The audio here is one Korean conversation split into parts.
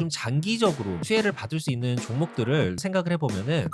좀 장기적으로 수혜를 받을 수 있는 종목들을 생각을 해보면은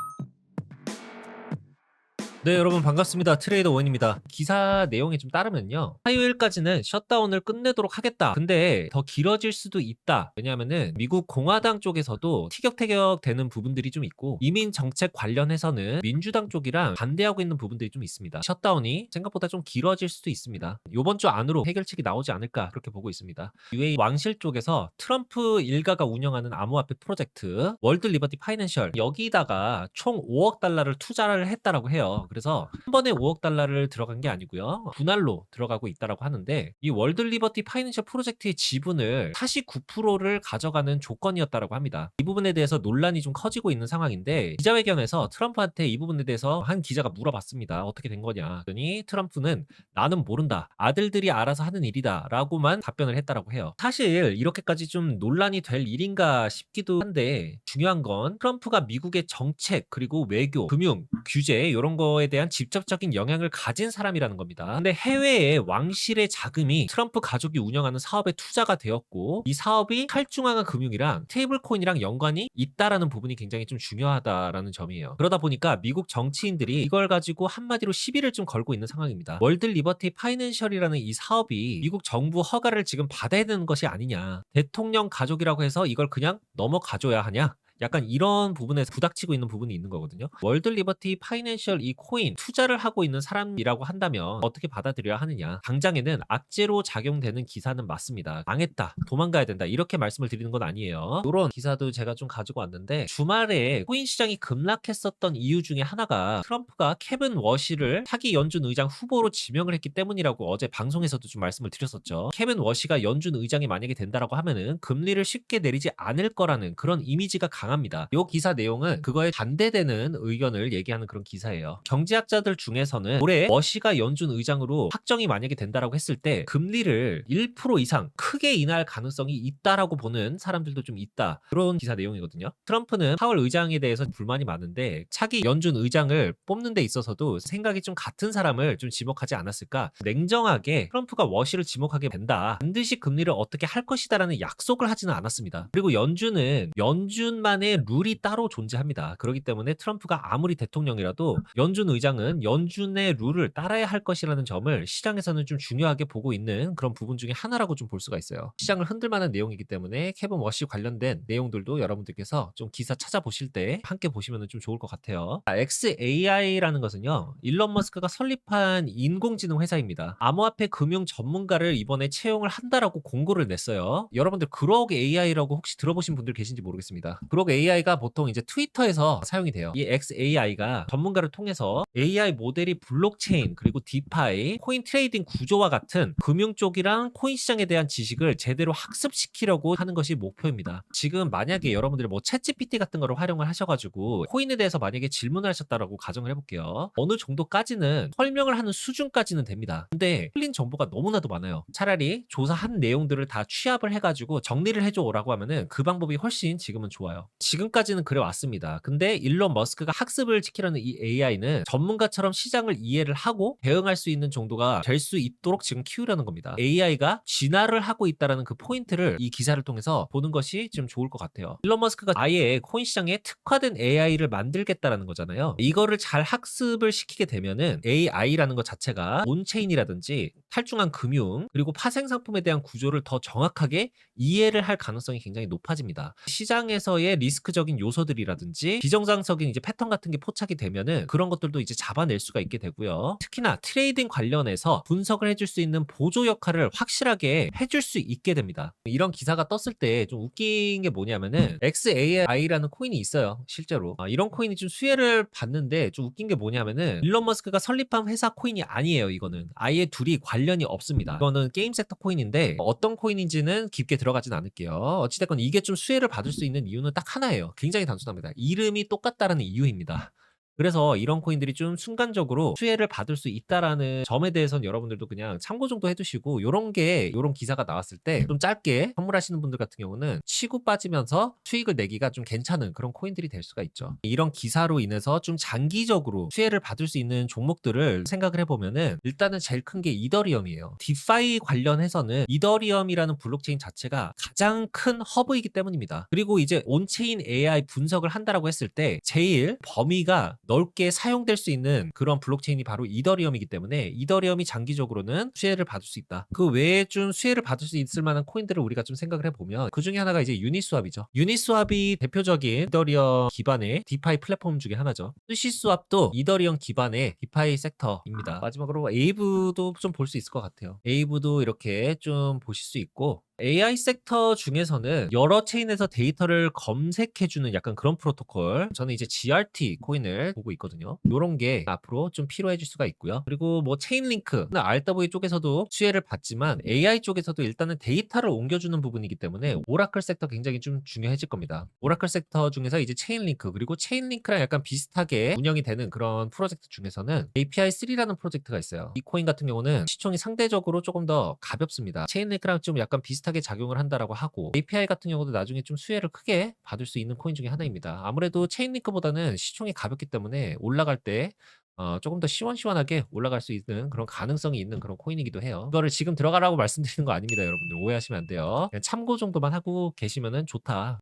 네, 여러분 반갑습니다. 트레이더 원입니다. 기사 내용에 좀 따르면요. 화요일까지는 셧다운을 끝내도록 하겠다. 근데 더 길어질 수도 있다. 왜냐하면은 미국 공화당 쪽에서도 티격태격 되는 부분들이 좀 있고 이민 정책 관련해서는 민주당 쪽이랑 반대하고 있는 부분들이 좀 있습니다. 셧다운이 생각보다 좀 길어질 수도 있습니다. 이번 주 안으로 해결책이 나오지 않을까 그렇게 보고 있습니다. UAE 왕실 쪽에서 트럼프 일가가 운영하는 암호화폐 프로젝트 월드 리버티 파이낸셜 여기다가 총 5억 달러를 투자를 했다라고 해요. 그래서 한 번에 5억 달러를 들어간 게 아니고요. 분할로 들어가고 있다라고 하는데 이 월드 리버티 파이낸셜 프로젝트의 지분을 49%를 가져가는 조건이었다라고 합니다. 이 부분에 대해서 논란이 좀 커지고 있는 상황인데 기자회견에서 트럼프한테 이 부분에 대해서 한 기자가 물어봤습니다. 어떻게 된 거냐? 그랬더니 트럼프는 나는 모른다. 아들들이 알아서 하는 일이다. 라고만 답변을 했다라고 해요. 사실 이렇게까지 좀 논란이 될 일인가 싶기도 한데 중요한 건 트럼프가 미국의 정책 그리고 외교, 금융, 규제 이런 거에 대한 직접적인 영향을 가진 사람이라는 겁니다. 근데 해외의 왕실의 자금이 트럼프 가족이 운영하는 사업에 투자가 되었고 이 사업이 탈중앙화 금융이랑 스테이블코인이랑 연관이 있다라는 부분이 굉장히 좀 중요하다라는 점이에요. 그러다 보니까 미국 정치인들이 이걸 가지고 한마디로 시비를 좀 걸고 있는 상황입니다. 월드 리버티 파이낸셜이라는 이 사업이 미국 정부 허가를 지금 받아야 되는 것이 아니냐. 대통령 가족이라고 해서 이걸 그냥 넘어가줘야 하냐. 약간 이런 부분에서 부닥치고 있는 부분이 있는 거거든요. 월드 리버티 파이낸셜 이 코인 투자를 하고 있는 사람이라고 한다면 어떻게 받아들여야 하느냐. 당장에는 악재로 작용되는 기사는 맞습니다. 망했다. 도망가야 된다. 이렇게 말씀을 드리는 건 아니에요. 이런 기사도 제가 좀 가지고 왔는데 주말에 코인 시장이 급락했었던 이유 중에 하나가 트럼프가 케빈 워시를 차기 연준 의장 후보로 지명을 했기 때문이라고 어제 방송에서도 좀 말씀을 드렸었죠. 케빈 워시가 연준 의장이 만약에 된다라고 하면은 금리를 쉽게 내리지 않을 거라는 그런 이미지가 강합니다. 이 기사 내용은 그거에 반대되는 의견을 얘기하는 그런 기사예요. 경제학자들 중에서는 올해 워시가 연준 의장으로 확정이 만약에 된다라고 했을 때 금리를 1% 이상 크게 인하할 가능성이 있다라고 보는 사람들도 좀 있다. 그런 기사 내용이거든요. 트럼프는 파월 의장에 대해서 불만이 많은데 차기 연준 의장을 뽑는 데 있어서도 생각이 좀 같은 사람을 좀 지목하지 않았을까? 냉정하게 트럼프가 워시를 지목하게 된다. 반드시 금리를 어떻게 할 것이다라는 약속을 하지는 않았습니다. 그리고 연준은 연준만의 룰이 따로 존재합니다. 그렇기 때문에 트럼프가 아무리 대통령이라도 연준 의장은 연준의 룰을 따라야 할 것이라는 점을 시장에서는 좀 중요하게 보고 있는 그런 부분 중에 하나라고 좀 볼 수가 있어요. 시장을 흔들 만한 내용이기 때문에 케빈 워시 관련된 내용들도 여러분들께서 좀 기사 찾아보실 때 함께 보시면 좀 좋을 것 같아요. XAI라는 것은요. 일론 머스크가 설립한 인공지능 회사입니다. 암호화폐 금융 전문가를 이번에 채용을 한다라고 공고를 냈어요. 여러분들 그록 AI라고 혹시 들어보신 분들 계신지 모르겠습니다. 그록 AI가 보통 이제 트위터에서 사용이 돼요. 이 XAI가 전문가를 통해서 AI 모델이 블록체인 그리고 디파이, 코인 트레이딩 구조와 같은 금융 쪽이랑 코인 시장에 대한 지식을 제대로 학습시키려고 하는 것이 목표입니다. 지금 만약에 여러분들이 뭐 챗GPT 같은 거를 활용을 하셔가지고 코인에 대해서 만약에 질문을 하셨다라고 가정을 해볼게요. 어느 정도까지는 설명을 하는 수준까지는 됩니다. 근데 틀린 정보가 너무나도 많아요. 차라리 조사한 내용들을 다 취합을 해가지고 정리를 해줘라고 하면은 그 방법이 훨씬 지금은 좋아요. 지금까지는 그래 왔습니다. 근데 일론 머스크가 학습을 지키려는 이 AI는 전문가처럼 시장을 이해를 하고 대응할 수 있는 정도가 될 수 있도록 지금 키우려는 겁니다. AI가 진화를 하고 있다는 그 포인트를 이 기사를 통해서 보는 것이 좀 좋을 것 같아요. 일론 머스크가 아예 코인 시장에 특화된 AI를 만들겠다라는 거잖아요. 이거를 잘 학습을 시키게 되면은 AI라는 것 자체가 온체인이라든지 탈중앙 금융 그리고 파생 상품에 대한 구조를 더 정확하게 이해를 할 가능성이 굉장히 높아집니다. 시장에서의 리스크적인 요소들이라든지 비정상적인 이제 패턴 같은 게 포착이 되면은 그런 것들도 이제 잡아낼 수가 있게 되고요. 특히나 트레이딩 관련해서 분석을 해줄 수 있는 보조 역할을 확실하게 해줄 수 있게 됩니다. 이런 기사가 떴을 때 좀 웃긴 게 뭐냐면은 XAI라는 코인이 있어요. 실제로. 이런 코인이 좀 수혜를 받는데 좀 웃긴 게 뭐냐면은 일론 머스크가 설립한 회사 코인이 아니에요. 이거는. 아예 둘이 관련이 없습니다. 이거는 게임 섹터 코인인데 어떤 코인인지는 깊게 들어가진 않을게요. 어찌됐건 이게 좀 수혜를 받을 수 있는 이유는 딱 하나예요. 굉장히 단순합니다. 이름이 똑같다라는 이유입니다. 그래서 이런 코인들이 좀 순간적으로 수혜를 받을 수 있다라는 점에 대해서는 여러분들도 그냥 참고 정도 해두시고 요런 기사가 나왔을 때 좀 짧게 선물하시는 분들 같은 경우는 치고 빠지면서 수익을 내기가 좀 괜찮은 그런 코인들이 될 수가 있죠. 이런 기사로 인해서 좀 장기적으로 수혜를 받을 수 있는 종목들을 생각을 해보면은 일단은 제일 큰 게 이더리움이에요. 디파이 관련해서는 이더리움이라는 블록체인 자체가 가장 큰 허브이기 때문입니다. 그리고 이제 온체인 AI 분석을 한다라고 했을 때 제일 범위가 넓게 사용될 수 있는 그런 블록체인이 바로 이더리움이기 때문에 이더리움이 장기적으로는 수혜를 받을 수 있다. 그 외에 좀 수혜를 받을 수 있을 만한 코인들을 우리가 좀 생각을 해보면 그 중에 하나가 이제 유니스왑이죠. 유니스왑이 대표적인 이더리움 기반의 디파이 플랫폼 중에 하나죠. 스시스왑도 이더리움 기반의 디파이 섹터입니다. 마지막으로 에이브도 좀 볼 수 있을 것 같아요. 에이브도 이렇게 좀 보실 수 있고 AI 섹터 중에서는 여러 체인에서 데이터를 검색해주는 약간 그런 프로토콜. 저는 이제 GRT 코인을 보고 있거든요. 요런 게 앞으로 좀 필요해질 수가 있고요. 그리고 뭐 체인링크, RW 쪽에서도 수혜를 받지만 AI 쪽에서도 일단은 데이터를 옮겨주는 부분이기 때문에 오라클 섹터 굉장히 좀 중요해질 겁니다. 오라클 섹터 중에서 이제 체인링크, 그리고 체인링크랑 약간 비슷하게 운영이 되는 그런 프로젝트 중에서는 API3라는 프로젝트가 있어요. 이 코인 같은 경우는 시총이 상대적으로 조금 더 가볍습니다. 체인링크랑 좀 약간 비슷하게 작용을 한다라고 하고 API 같은 경우도 나중에 좀 수혜를 크게 받을 수 있는 코인 중에 하나입니다. 아무래도 체인링크보다는 시총이 가볍기 때문에 올라갈 때 조금 더 시원시원하게 올라갈 수 있는 그런 가능성이 있는 그런 코인이기도 해요. 이거를 지금 들어가라고 말씀드리는 거 아닙니다, 여러분들. 오해하시면 안 돼요. 그냥 참고 정도만 하고 계시면은 좋다.